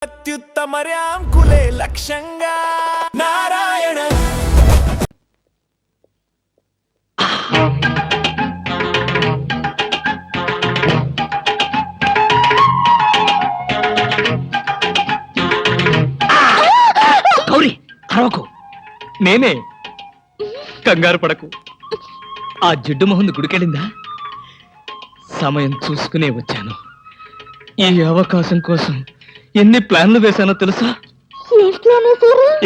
అత్యుత్తమర్యాంకులే లక్ష్యంగా నారాయణ గౌరీ అరవకు, నేనే. కంగారు పడకు. ఆ జిడ్డు మొహంది గుడికెళ్ళిందా? సమయం చూసుకునే వచ్చాను. ఈ అవకాశం కోసం ఎన్ని ప్లాన్లు వేశానో తెలుసా?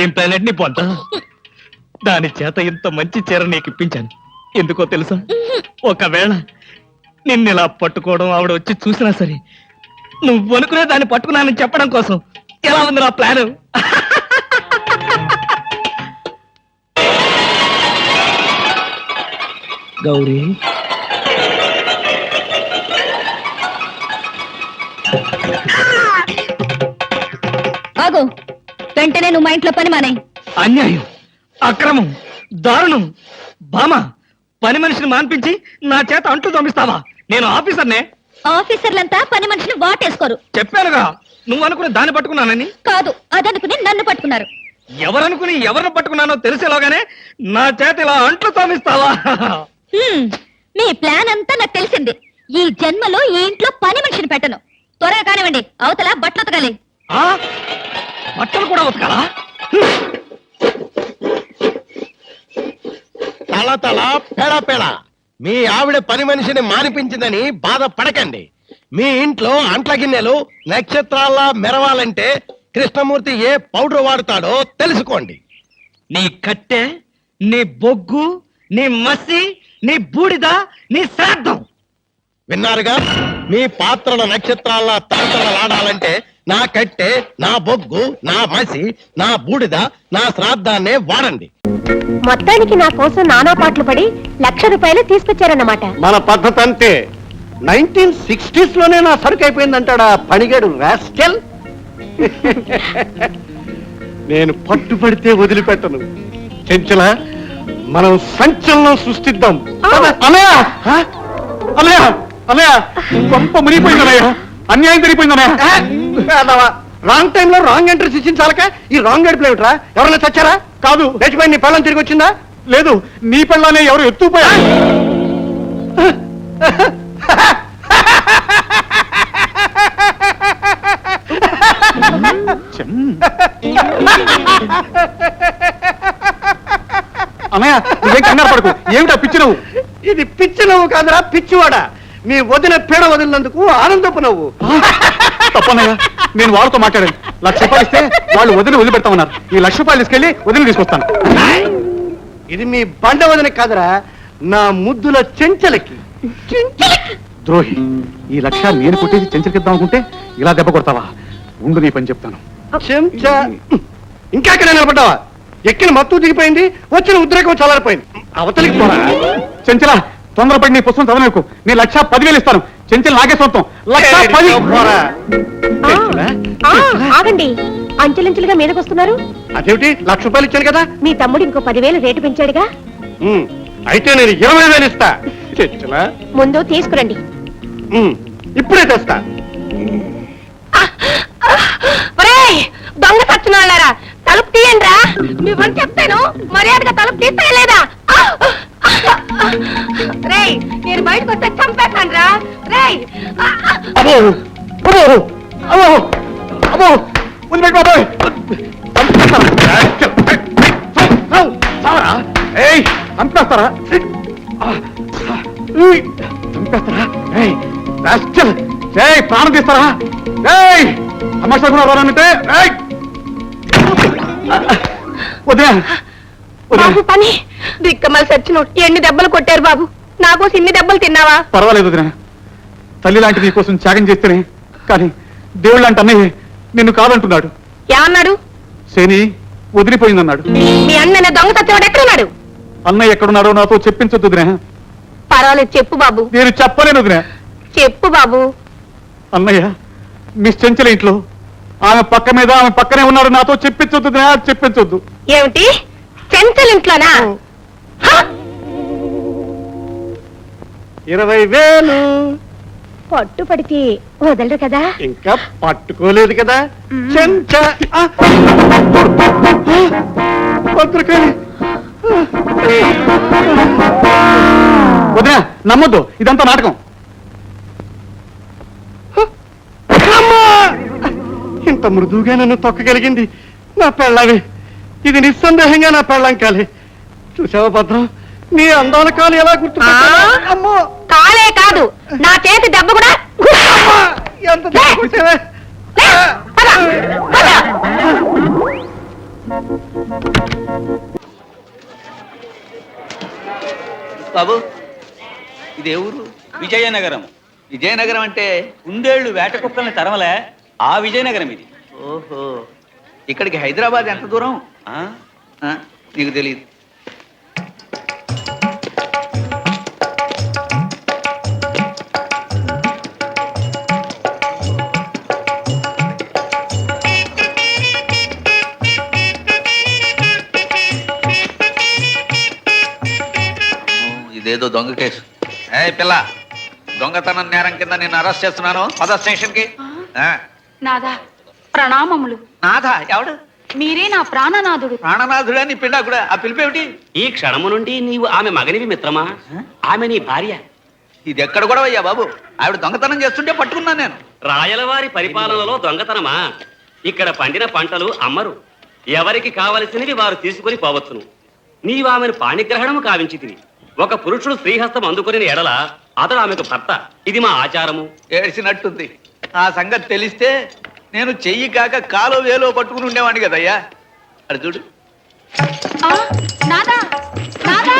ఏం ప్లాన్ నీ పొంట? దాని చేత ఇంత మంచి చీర నీకు ఇప్పించాను. ఎందుకో తెలుసా? ఒకవేళ నిన్నెలా పట్టుకోవడం ఆవిడ వచ్చి చూసినా సరే నువ్వు అనుకునే దాన్ని పట్టుకున్నానని చెప్పడం కోసం. ఎలా ఉంది నా ప్లాను? గౌరీ, ఆగు. వెంటనే నువ్వు మా ఇంట్లో పని మానేయ్. అన్యాయం, అక్రమం, దారుణం. బామా, పని మనిషిని మాన్పించి నా చేత అంట్లు తోమిస్తావా? నేను ఆఫీసర్నే. ఆఫీసర్లంతా పని మనిషిని వాటేసుకోరు. చెప్పానుగా, నువ్వు అనుకుని దాన్ని పట్టుకున్నానని. కాదు, అదనుకుని నన్ను పట్టుకున్నారు. ఎవరనుకుని ఎవరిని పట్టుకున్నానో తెలిసేలాగానే నా చేత ఇలా అంట్లు తోమిస్తావా? మీ ప్లాన్ అంతా నాకు తెలిసింది. ఈ జన్మలో ఈ ఇంట్లో పని మనిషిని పెట్టను. త్వరగా కానివ్వండి, అవతల బట్టలు ఉతకాలి. బట్టలు కూడా ఉతకాలా? తల తల పెడ పెడ. మీ ఆవిడ పని మనిషిని మానిపించిందని బాధపడకండి. మీ ఇంట్లో అంట్ల గిన్నెలు నక్షత్రాల్లా మెరవాలంటే కృష్ణమూర్తి ఏ పౌడర్ వాడతాడో తెలుసుకోండి. నీ కట్టె, నీ బొగ్గు, నీ మసి, నీ బూడిద, నీ శ్రాద్ధం. విన్నారుగా? మీ పాత్రల నక్షత్రాల్లా తలతలలాడాలంటే నా కట్టె, నా బొగ్గు, నా మసి, నా బూడిద, నా శ్రాద్ధాన్నే వాడండి. మొత్తానికి నా కోసం నానా పాటలు పడి ₹1,00,000 తీసుకొచ్చారన్నమాట. మన పద్ధతి అంతే. 1960s లోనే నా సరుకు అయిపోయిందంటాడా పనిగాడు రాస్కెల్. నేను పట్టుబడితే వదిలిపెట్టను. చెంచల, మనం సంచలనం సృష్టిద్దాం. అన్నయ్య, అన్నయ్య, అన్నయ్య, గొప్ప మునిగిపోయిందన్నయ్య. అన్యాయం జరిగిపోయిందన్నయ్య. రాంగ్ టైంలో రాంగ్ ఎంట్రీస్ ఇచ్చిన చాలక ఈ రాంగ్ గడిపలు ఏమిట్రా? ఎవరైనా చచ్చారా? కాదు. లేచిపోయి నీ పెళ్ళం తిరిగి వచ్చిందా? లేదు, నీ పెళ్ళానే ఎవరు ఎత్తుకుపోయా. అన్నయ్య, నువ్వేం కంగారు పడకు. ఏమిటా పిచ్చి నవ్వు? ఇది పిచ్చి నవ్వు కాదురా, పిచ్చివాడా. మీ వదిన పీడ వదిలినందుకు ఆనందపు నవ్వు. తప్పనయ్య, నేను వాళ్ళతో మాట్లాడాను. ₹1,00,000 ఇస్తే వాళ్ళు వదిలి వదిలిపెడతామన్నారు. ఈ ₹1,00,000 తీసుకెళ్లి వదిలి తీసుకొస్తాను. ఇది మీ బండ వదిన కాదురా, నా ముద్దుల చెంచలకి. ద్రోహి, ఈ 1,00,000 నేను కొట్టేసి చెంచలకిద్దాం అనుకుంటే ఇలా దెబ్బ కొడతావా? ఉండు, నీ పని చెప్తాను. చెంచా, ఇంకా ఎక్కడ నిలబడ్డావా? ఎక్కిన మత్తు దిగిపోయింది, వచ్చిన ఉద్రేకం చల్లారిపోయింది. అవతలికి పోరా. చెంచలా, తొందరపడి నీ పుస్తకం చదవకు. నేను ₹10,000 ఇస్తాను. చెంచలు నాకే సొంతం. ఆగండి, అంచెలంచెలుగా మీదకొస్తున్నారు. అదేమిటి? ₹1,00,000 ఇచ్చాను కదా. మీ తమ్ముడు ఇంకో 10,000 రేటు పెంచాడుగా. అయితే నేను 20,000 ఇస్తా. చెంచలా, ముందు తీసుకురండి. ఇప్పుడే తెస్తా. దొంగ సచ్చినారా, తలుపు తీయండి రా. మీ పని చెప్తాను, మర్యాదగా తలుపు తీస్తా లేదా? రేయ్, నేను బయటకు వస్తే చంపేస్తాను రా. రేయ్, అబ్బో అబ్బో అబ్బో అబ్బో, వదిలిపెట్టు బాబోయ్. చంపేస్తారా? చంపేస్తారా? ప్రాణం తీస్తారా? సమస్య కూడా రానంటే బాబు పని దిక్కమల్ సచ్చిను. ఎన్ని దెబ్బలు కొట్టారు బాబు? నాకోసం ఇన్ని దెబ్బలు తిన్నావా? పర్వాలేదు వదినా, తల్లి లాంటి నీ కోసం త్యాగం చేస్తేనే. కానీ దేవుడు లాంటి అన్నయ్య నిన్ను కాదంటున్నాడు. ఏమన్నాడు? శని వదిలిపోయిందన్నాడు. మీ అన్న దొంగ సచ్చివాడు ఎక్కడున్నాడు? అన్నయ్య ఎక్కడున్నాడో నాతో చెప్పించొద్దు వదినా. పర్వాలేదు, చెప్పు బాబు. నేను చెప్పలేను వదినా. చెప్పు బాబు. అన్నయ్య మిస్ చెంచల ఇంట్లో ఆమె పక్క మీద ఆమె పక్కనే ఉన్నాడు. నాతో చెప్పించొద్దు వదినా, చెప్పించొద్దు. ఏమిటి? చెంచల ఇంట్లోనా? 20,000 పట్టు పడితే వదలరు కదా. ఇంకా పట్టుకోలేదు కదా. చెంచా భద్రకాళి వదినా, నమ్మొద్దు, ఇదంతా నాటకం. అమ్మా! ఇంత మృదువుగా నన్ను తొక్కగలిగింది నా పెళ్ళావి. ఇది నిస్సందేహంగా నా పెళ్ళం కాలే. చూసావా భద్రం, నీ అందాల కాలు ఎలా గుర్తు అమ్మో కాలే కాదు, నా చేతి దెబ్బ కూడా. అమ్మా! ఎంత దెబ్బ కొట్టావే. బాబు ఇదే ఊరు? విజయనగరం. విజయనగరం అంటే కుందేళ్లు వేట కుక్కల్ని తరమలే ఆ విజయనగరం ఇది. ఓహో, ఇక్కడికి హైదరాబాద్ ఎంత దూరం? నీకు తెలియదు. ఇదేదో దొంగ కేసు. ఏ పిల్ల, దొంగతనం నేరం కింద నేను అరెస్ట్ చేస్తున్నాను. పద స్టేషన్ కి. నాదా ప్రణామములు. నాథ ఎవడు? మీరే నా ప్రాణనాథుడు. ప్రాణనాథుడా నీ పిండా కూడా? ఆ పిలిపేమిటి? ఈ క్షణము నుండి నీవు ఆమె మగనివి మిత్రమా, ఆమె నీ భార్య. ఇది ఎక్కడ కూడా అయ్యా బాబు? ఆవిడ దొంగతనం చేస్తుంటే పట్టుకున్నాను నేను. రాయలవారి పరిపాలనలో దొంగతనమా? ఇక్కడ పండిన పంటలు అమ్మరు, ఎవరికి కావలసినవి వారు తీసుకుని పోవచ్చును. నీవు ఆమెను పాణిగ్రహణము కావించితివి. ఒక పురుషుడు స్త్రీహస్తం అందుకుని ఎడల అతడు ఆమెకు భర్త. ఇది మా ఆచారము. ఏడ్చినట్టుంది. ఆ సంగతి తెలిస్తే నేను చెయ్యి కాక కాలో వేలో పట్టుకుని ఉండేవాడిని కదయ్యా. అది చూడు. నాదా నాదా,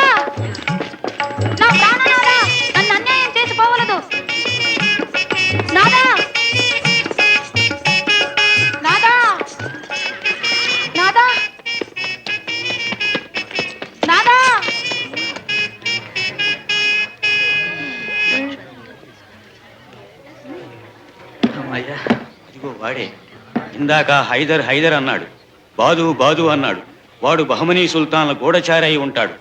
నా ప్రాణనాదా, నన్ను అన్యాయం చేసి పోవలదు. నాదా నాదా నాదా నాదా. అమ్మయ్యా, ఇదిగో వాడే. ఇందాక హైదర్ హైదర్ అన్నాడు, బాదు బాదు అన్నాడు. వాడు బహమనీ సుల్తాన్ల గూఢచారి అయి ఉంటాడు.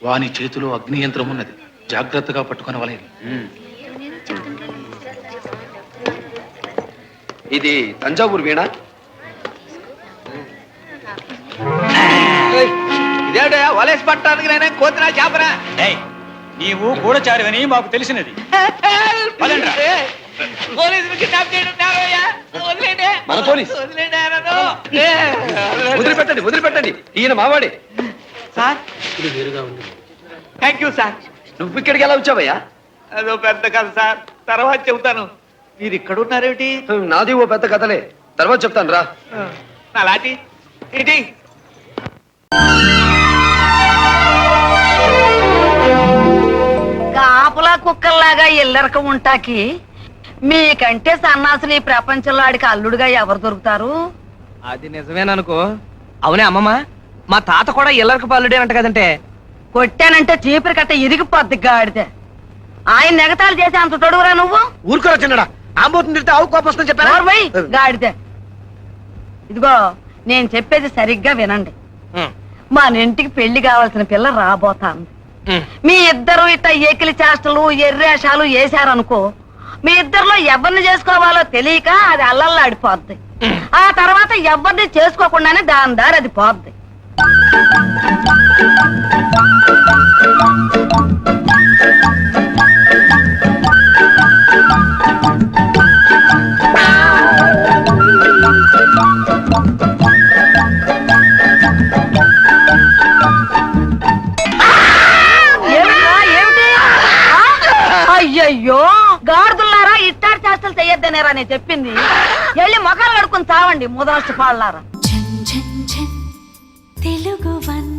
వాని చేతిలో అగ్ని యంత్రం ఉన్నది, జాగ్రత్తగా పట్టుకుని వలేదు. ఇది తంజావూరు వీణ. ఇదేటయా వలేసి పట్టడానికి నేనే కోతినా చేపరా? నీవు గూఢచారివని మాకు తెలిసినది. మన పోలీస్. వదిలిపెట్టండి, వదిలిపెట్టండి, ఈయన మావాడే. సార్ ఇది వేరుగా ఉంది. Thank you sir. నువ్వు ఇక్కడికి ఎలా వచ్చావయ్యా? అదో పెద్ద కథ సార్, తర్వాత చెబుతాను. మీరు ఇక్కడ ఉన్నారేమిటి? నాది ఓ పెద్ద కథలే, తర్వాత చెప్తాను రా. నా లాటి ఏంటి? కాపులా కుక్కల్లాగా ఇల్లరక ఉంటాకి మీకంటే సన్నాసులు ఈ ప్రపంచంలో ఆడికి అల్లుడుగా ఎవరు దొరుకుతారు? అది నిజమేననుకో. అవునే అమ్మమ్మ, మా తాత కూడా ఇల్లరికి పల్లుడేనంట కదంటే. కొట్టానంటే చీపురు కట్ట ఇరిగిపోద్ది గాడితే. ఆయన నెగతాలు చేసి అంత తొడుగురా నువ్వు? ఊరుకోరా చిన్నడా, ఆంబోతుంది తిడితే ఆవు కోపం వస్తుందని చెప్పారా? ఓర్వై, గాడితే. ఇదిగో నేను చెప్పేది సరిగ్గా వినండి. మన ఇంటికి పెళ్లి కావాల్సిన పిల్ల రాబోతాంది. మీ ఇద్దరు ఇట్ట ఏకిలి చేష్టలు ఎర్రేషాలు వేశారనుకో, మీ ఇద్దరిలో ఎవరిని చేసుకోవాలో తెలియక అది అల్లల్లాడిపోద్ది. ఆ తర్వాత ఎవరిని చేసుకోకుండానే దాని దారి అది పోద్ది. అయ్యయ్యో, గాడిదుల్లారా ఇట్టాడి చేష్టలు చెయ్యొద్దనేరా నేను చెప్పింది. వెళ్ళి మొఖాలు కడుక్కుని చావండి ముదనష్ట పాళ్ళారా. తెలుగు వన్